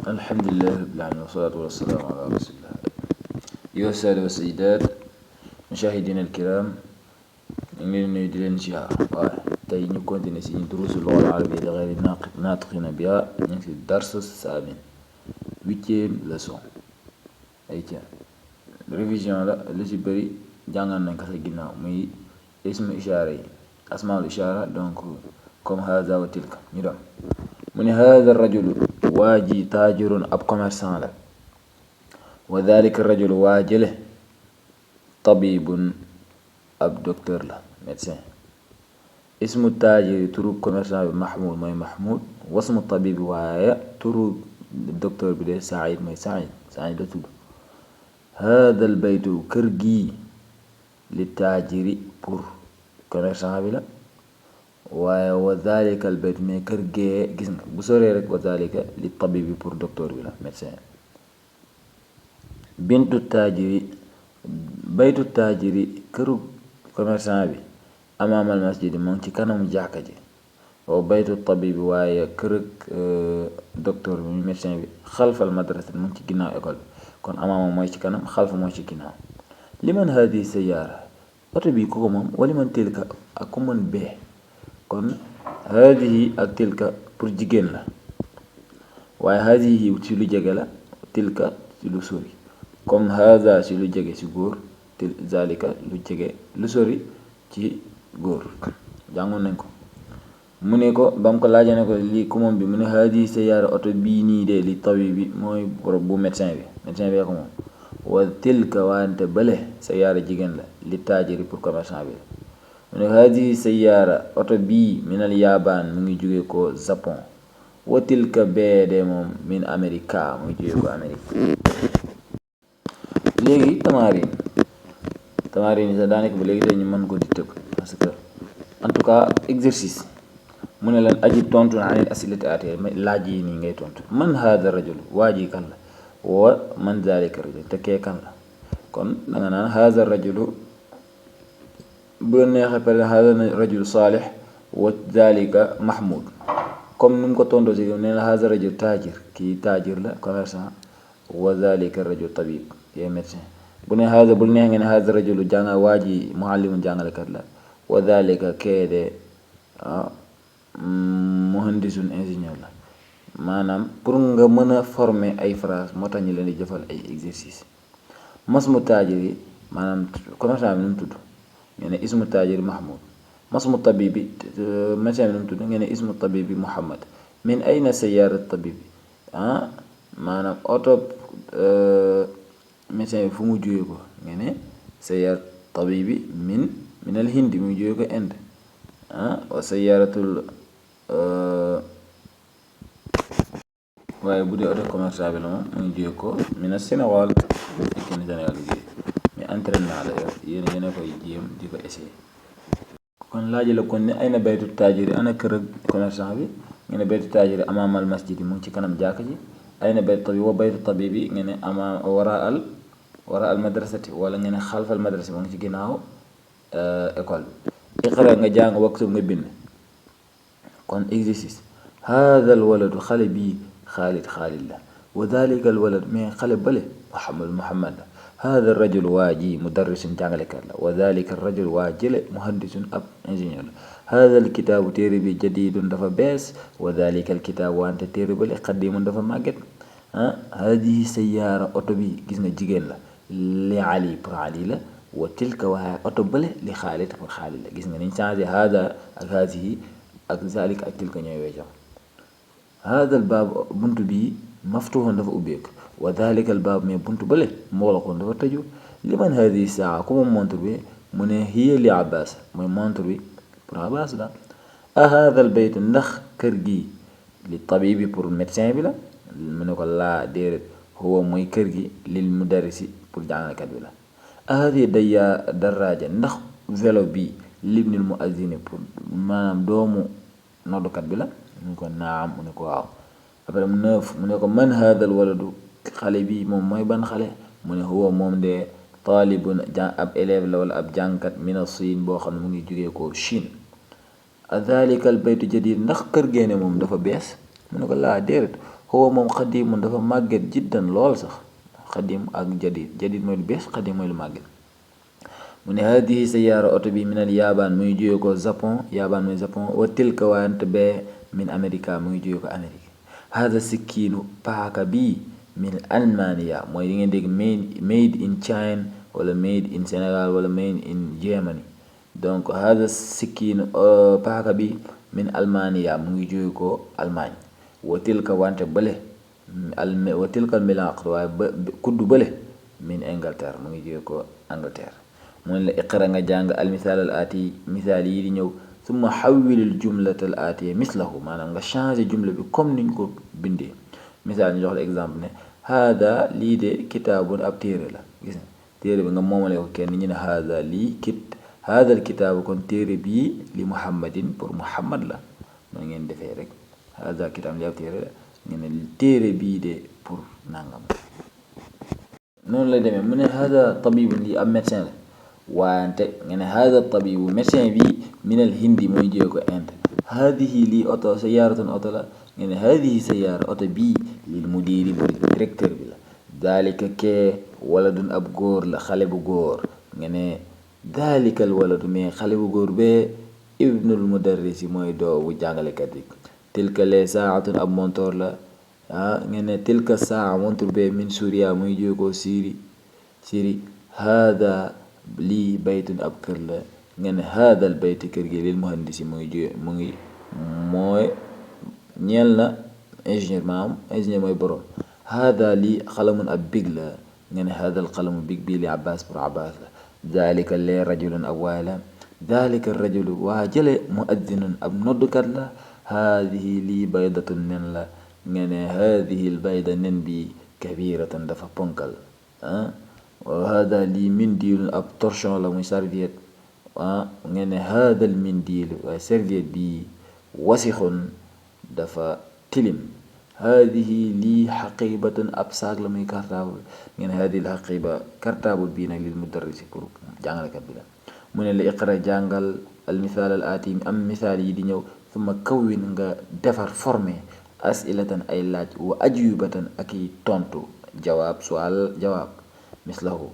الحمد لله رب العالمين والصلاة والسلام على رسول الله. أيها السادة والسيدات مشاهدينا الكرام، نحن ندير شهر تاي ني كونتيني سي دروس اللغة العربية لغير ناطقين بها في الدرس الثامن 8e leçon. أيتها révision la lu ci bari jàngal nañ ko sa ginnaaw muy ismu ishaara yi asmaul ishaara, donc comme haza wa tilka ñu dem mu ne haza rajulu waa ji taajirun ab commerçant la, wa dhalika rajulu waa jële tabibun ab docteur la, médecin. ismu taajiri turu commerçant bi mahmud mooy mahmud, wasmu tabibi waaye turu docteur bi de saïd mooy saïd la tudd. هذا البيت kër gi li taajiri pour commerçant bi la, waaye wa dhalika al bayt mais kër gee gis nga bu soree rek wa dhalika li tabibi pour docteur bi la, médecin. bintu taajiri baytu taajiri këru commerçant bi amaamal masjid moo ngi ci kanamu jàkka ji, wa baytu tabibi waaye kër docteur bi muy médecin bi xalfal madrasa mu ngi ci ginnaaw école bi. kon amaama mooy ci kanam, xalfa mooy ci ginnaaw. liman hadi sayaara oto bi ku ko moom, wali man tilka ak ku mën bee. kon hadihi ak tilka pour jigéen la, waaye hadihi ci lu jege la, tilka ci lu sori. comme haza ci lu jege ci góor, zalika lu jege lu sori ci góor. jàngoon nañ ko. mu ne ko bam ko laajee ne ko lii ku moom bi mu ne hadihi sayaara oto bii nii de li tawi bi mooy bu médecin bi bee ko moom. wa tilka wante bële sayaara jigéen la li taajiri pour commerçant bi. mu ne hadihi sayaara oto bii minal yaabaan mu ngi jóge ko Japon, wa tilka bee de moom min Amerika mu ngi jóge ko Amérique. léegi tamarin yi sax daanaka ba léegi tey ñu mën ko di tëb, parce que en tout cas exercice mu ne leen ajib tontu na anil asilati aatee laaj yi nii ngay tontu. man hada rajul waa ji kan la, wa man zalika rajul te kee kan la. kon danga naan hada rajulu bu la neexee pare hada rajul saalih wa zalika mahmud, comme ni mu ko tontoo si nee na hada rajul taajir, kii taajir la commerçant, wa zalika rajul tabib kii médecin. bu ne hada bu neex nga ne hada rajulu jàngal waa ji muallimun jàngalekat la, wa zalika kee de muhandisun ingénieur la. maanaam pour nga mën a former ay phrase moo tax ñu leen di jëfal ay exercice. masmu taajiri maanaam commerçant bi nu mu tudd, ngeen ne ismu taajiri mahmud. masmu tabibi médecin bi nu mu tudd, ngeen ne ismu tabibi muhammad. min ayna sayyara tabibi maanaam oto médecin bi fu mu jógee ko, ngeen ne sayyar tabibi min al hindi mu jógee ko Inde. wa sayyaratul waaye bu dee oto commerçant bi la moom mu ngi jóge ko mina Sénégal, fekkee ne Sénégal bi mais entraînement la yor, yéen a koy jéem di ko essayer. kon laaji la kon ne ay na baytu taajiri ana kër ak commerçant bi, ngeen ne baytu taajiri amaamal masjid yi mu ngi ci kanam jàkk ji. ay na baytu tabibi wa baytu tabibi ngeen ne amaam wara al madrasati, wala ngeen ne xalfal madrasati mu ngi ci ginnaaw école bi. iqra nga jàng waktub nga bind. kon exercice hada al waladu xale bii xaalid la, wa dhalika al walad mais xale bale muhammad la. hada rajul waa ji mudarrisun jàngalekat la, wa dhalika rajul waa jële muhandisun ab ingénieur la. hada al kitaabu téere bi jadidun dafa bees, wa dhalika al kitaabu wante téere bale qadimun dafa màgget. hadihi sayaara oto bi gis nga jigéen la, li ali pour ali la, wa tilka waaye oto bale li xaalid pour xaalid la. gis nga niñ changé hada ak hadihi ak zalika ak tilka ñooy weejam. hada al baab buntu bi maftuhun dafa ubbeeku, wa dhalika al baab mais buntu bale muxlaqun dafa tëju. liman hadihi saa ku moom montre bi, mu ne hiya li abbas mooy montre bi pour abbas la. hada al bayt ndax kër gi li tabibi pour médecin bi la, mu ne ko laa déedéet, huwa mooy kër gi lil mudarrisi pour jàngalekat bi la. hadihi daraaja ndax vélo bi libnil muazzini pour maanaam doomu noddukat bi la, mu ne ko naam, mu ne ko waaw. après mu ne ko man hadal waladu xale bi moom mooy ban xale, mu ne huwa moom de taalibun ab élève la wala ab jàngkat mina Siin boo xam ne mu ngi jógee ko Chine. adhalika al baytu jadid ndax kër génne moom dafa bees, mu ne ko laa déedéet, huwa moom xadimun dafa màgget jiddan lool sax xadim ak jadid mooy lu bees xadim mooy lu màgget mu ne hadihi sayaara oto bi minal yaabaan muy jóge ko Japon yaabaan mooy Japon wa tilka wante bee min Amerika muy jóge ko Amérique hada sikkiinu paaka bi min Almania mooy di ngeen dégg made in China wala made in Sénégal wala made in Germany donc hada sikkiinu paaka bi min Almania mu ngi jóge ko Allemagne wa tilka wante bële wa tilka milaq waaye kuddu bële min Angleterre mu ngi jóge ko Angleterre mu ne la iqra nga jàng al misaal al aati misaal yi di ñëw summa xawwilil jumlata al aatiya mislahu maanaam nga changé jumla bi comme niñ ko bindee misaal ñu jox la exemple ne haada lii de kitaabun ab téere la gis nga téere bi nga moomale ko kenn ñu ne haada lii haadal kitaabu kon téere bii li muhammadin pour muhammad la noonu ngeen defee rek haada kitaab li ab téere la ngeen ne téere bii de pour nangam noonu lay demee mu ne haada tabibun lii ab médecin la wante nga ne hada tabibu médecin bi minal hindi mooy jóge ko Inde hadihi lii oto sayaaratun oto la nga ne hadihi sayaara oto bii lil mudiri bu directeur bi la dalika kee waladun ab góor la xale bu góor nga ne dalikal waladu mais xale bu góor bee ibnul mudarrisi mooy doowu jàngalekat bi tilka lee saatun ab montoor la nga ne tilka saa montoor bee min Suuriya muy jóge ko Siri hada lii baytun ab kër la nga ne haadal bayt kër gi lil muhandisi mu ngi mooy ñeel na ingénieur maanaam ingénieur mooy borom haada lii xalamun ab big la nga ne haadal xalamu big bii li abbas pour abbas la dalika lee rajulun ab waay la dalika rajulu waa jële muaddinun ab noddukat la haadihi lii baydatun nen la nga ne haadihi l bayda nen bi kabiratan dafa ponkal wa hada lii mindilun ab torchon la muy serviette nga ne hadal mindil waaye serviette bi wasixun dafa tilim hadihi lii xaqibatun ab saag la muy cartable nga ne hadihi xaqiba cartable bii nag lil mudarrisi pour jàngalekat bi la mu ne la iqra jàngal al misaal al aati am misaal yi di ñëw suma kawwin nga defar formé asilatan ay laaj wa ajubatan ak i tontu jawaab sual jawaab mislahu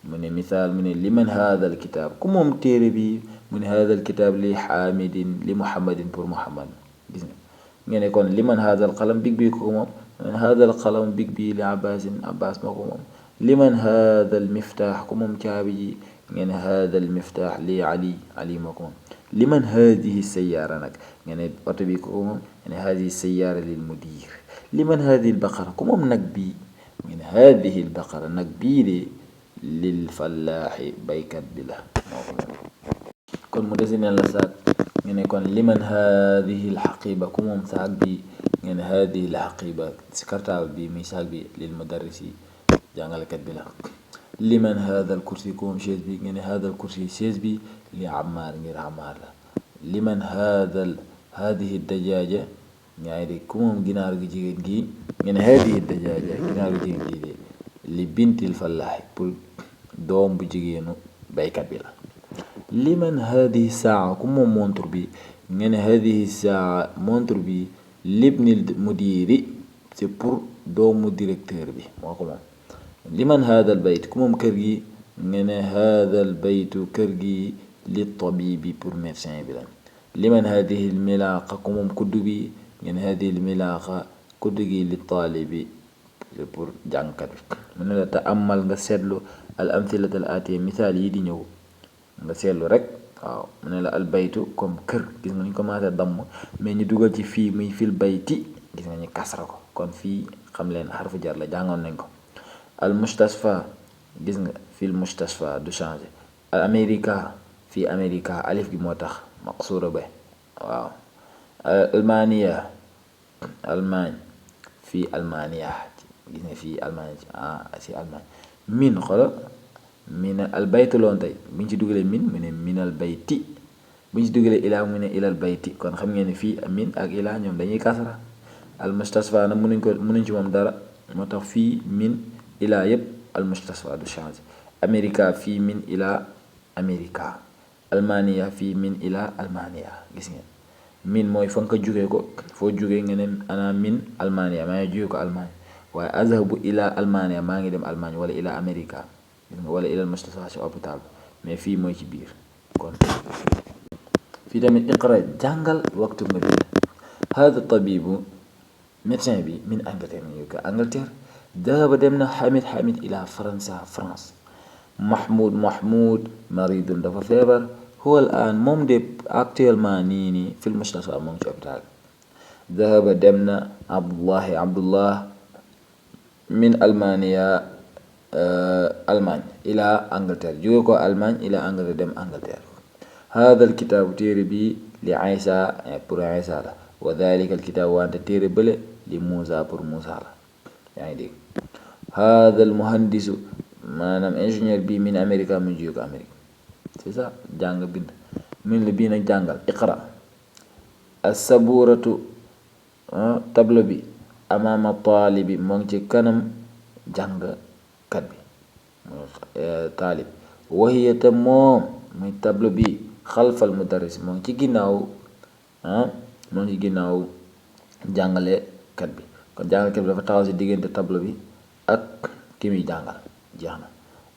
mu ne misaal mu ne liman haadal kitaab ku moom téere bi mu ne haadal kitaab li xaamidin li muhammadin pour muhammad gis nga ne kon liman haadal qalam big bi ko moom haadal qalam big bi li abbasin abbas moo ko moom liman haadal miftaax ku moom caabi ji nga ne haadal miftaax li ali moo ko moom liman haadihi sayaara nag nga ne oto bi ko moom nga ne haadihi sayaara lil mudir liman haadihi baqara ku moom nag bi min hadihi albaqara nag bii de lil fallaaxi baykat bi la kon mu desi neen la saag nga ne kon liman hadihi alxaqiba ku moom saag bi nga ne hadihi alxaqiba si cartable bi muy saag bi lil mudarrisi jàngalekat bi la liman hada alkursi ku moom chaise bi nga ne hada alkursi chaise bi li Ammaar ngir Ammaar la liman hadihi dajaaja ñaari de ku moom ginaar gu jigéen gi nga ne hadihi dajaaja ginaar gu jigéen gi de li bintil fallaaxi pour doom bu jigéenu baykat bi la liman hadihi saa ku moom montre bi nga ne hadihi saa montre bi libnil mudiri c'est pour doomu directeur bi moo ko moom liman hadal bayt ku moom kër gi nga ne hadal baytu kër gi li tabibi pour médecin bi la liman hadihi milaaqa ku moom kuddu bi ngeen hadihi milaaqa kuddu gi li taalibi pour jàngkat bi mu ne la ta'ammal nga seetlu al amthilata al aatiya misaal yi di ñëw nga seetlu rek waaw mu ne la al baytu comme kër gis nga ñu commencé damm mais ñu dugal ci fii muy fil bayti gis nga ñu kasra ko kon fii xam leen xarfu jar la jàngoon nañ ko al mustasfa gis nga fil mustasfa du changé al amerika fii amerika alif gi moo tax maqsuura ba waaw almania Allemagne fii Almania gis nga fii Allemagne si Allemagne min xoolal min al baytu loon tey bu ñu ci dugalee min mu ne minal bayti bu ñu ci dugalee ilaa mu ne ilal bayti kon xam ngeen ne fii min ak ilaa ñoom dañuy kasra al mustasfa nag mënuñ ci moom dara moo tax fii min ilaa yëpp al mustasfa du change Amerika fii min ilaa Amerika Almania fii min ilaa Almania gis ngeen min mooy fa nga ko jógee ko foo jógee nga ne ana min Almania maa ngi jógee ko Allemagne waaye azhabu ila Almania maa ngi dem Allemagne wala ila America wala ila mustashfa ci hôpital mais fii mooy ci biir kon fii tamit iqra jàngal waxtu nga bind hada tabibu médecin bi min Angleterre ñu ko Angleterre dahaba dem na Hamid ila Faransa France Mahmoud maridun dafa feebar huwa al an moom de actuellement nii fil mustashfa moom ci hôpital dahaba dem na Abdullah min Almania Allemagne ila Angleterre jóge ko Allemagne ila Angleterre dem Angleterre hada al kitaabu téere bi li Isa pour Isa la wa dalika al kitaabu wante téere bële li Muusa pour Muusa la yaa ngi dégg hada al muhandisu maanaam ingénieur bi min Amérique mu jóge ko Amérique c'est ça jàng bind min la bii nag jàngal iqra as-saburatu tableau bi amaama taalibi moo ngi ci kanam jàngkat bi taalib wahiyata moom muy tableau bi xalfal mudarris moo ngi ci ginnaaw moo ngi ci ginnaaw jàngalekat bi kon jàngalekat bi dafa taxaw si diggante tableau bi ak ki muy jàngal jeex na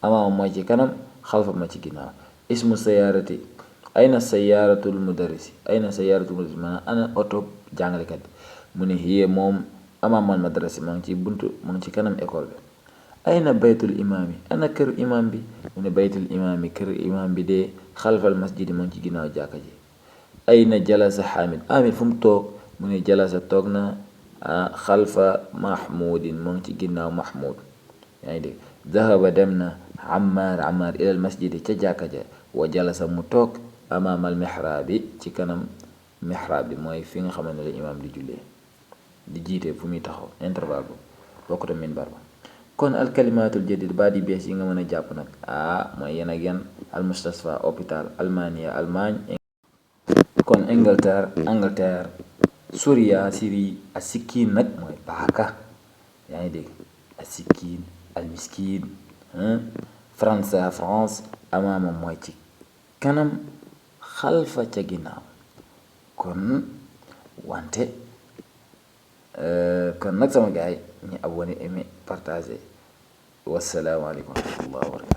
amaama mooy ci kanam xalfa ma ci ginnaaw ismu sayaarati ayna sayaaratul mudarris maanaam ana oto jàngalekat bi mu ne hiya moom amaamal madrasa moo ngi ci buntu moo ngi ci kanam école bi ayna baytul imaam yi ana kër imaam bi mu ne baytul imaam yi kër imaam bi de xalfal masjidi moo ngi ci ginnaaw jàkka ji ayna jalasa Hamid fu mu toog mu ne jalasa toog na xalfa Mahmoudin moo ngi ci ginnaaw Mahmoud yaa ngi dégg dahaba dem na Ammar ilal masjidi ca jàkka ja wa jalasa mu toog amaamal mihraabi ci kanam mihraab bi mooy fi nga xamante ne la imaam di jullee di jiite fu muy taxaw intervalle bu bokkut ak minbar ba kon alkalimaatul jadid baat yi bees yi nga mën a jàpp nag mooy yan ak yan almustasfa hôpital Almania Allemagne kon Angleterre Syrie asikiin nag mooy paaka yaa ngi dégg asikiin almiskiin France amaama mooy ci kanam xalfa ca ginnaaw kon wante kon nag sama gaay ñi abonné aimé partagé wassalaamu aleykum wa rahmatullahi wa barakatuh